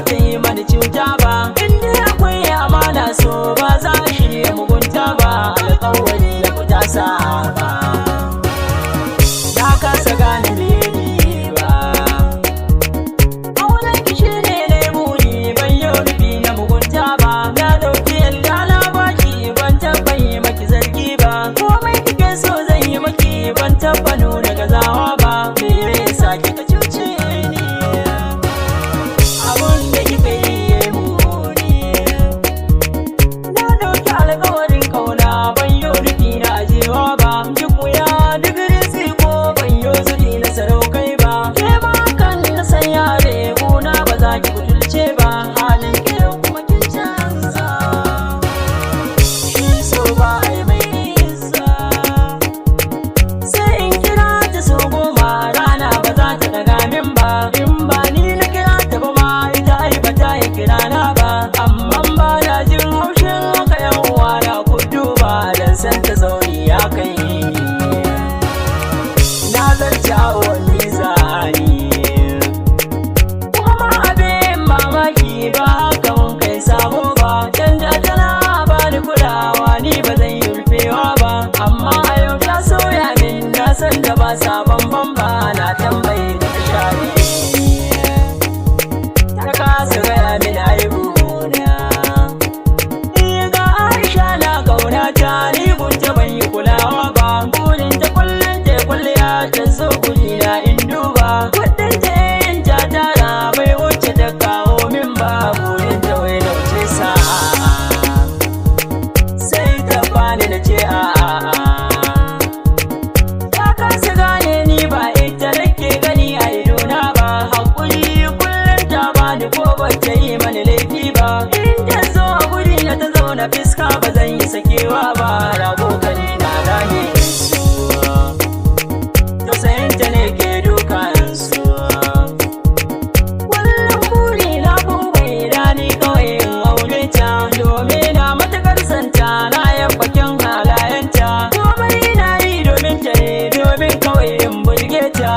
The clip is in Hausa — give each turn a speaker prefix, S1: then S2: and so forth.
S1: ta yi mani cuta ba. Inda akwai amana so ba za a shirya mugunta ba. Alƙawari da ku ta saba, na kasa gane mene ba. Auren ki shi ne na buri, ban yi rufi na mugunta ba. Na ɗauki yalla na baki, ban taɓa yi maki zargi ba. Komai kike so zan yi maki, ban taɓa nuna gazawa ba. Me yasa kika cuce ni? Abun da kika yi muni. Na ɗauki alƙawarin kauna, ban yi rufi na ajewa ba. Duk wuya duk rinsi ko ban yi zuri na saraukai ba. Ke ma kan na san yare gona ba za ki butulce ba. Halin ki kuma kin canza, shi so ba ai mai nisa. Sai in kira ta so goma rana ba za ta daga min ba. In ba ni na kira ta ba ma ita ai ba ta yi kira na ba. Amma ba na jin haushin haka yan uwa na kudu ba. Dan san ta zauni ya kai ni, na zarce awon mizani. Kuma abin mamaki ba haka mun kai sabo ba. Canja tana ba ni kulawa, ni ba zan yi rufewa ba. Amma a yau ta soya min, na san da ba sabon bamba. Na tambayi da ta share, ta kasa gaya min aibuna. Ni ga Aisha na kauna ta, ni gunta ban yi kulawa ba. Burin ta kullum ta kulliya, ta zo guri na in duba. Kudin ta yin ta tara, bai wuce ta kawo min ba. Burin ta wai na wuce sa'a, sai ta bani na ce a'a. Ta kasa gane ni ba ita nake gani a idona ba. Hakuri kullum ta bani ko ba ta yi mani laifi ba. In ta zo a guri na ta zauna fiska ba zan yi sakewa ba. Rago kani na gane su, tausayin ta ne ke dukan su. Kullum buri na bai rani kawai in aure ta, domin na matakar santa, na yabbakin halayenta. Komai na yi domin ta ne, domin kawai in burge ta.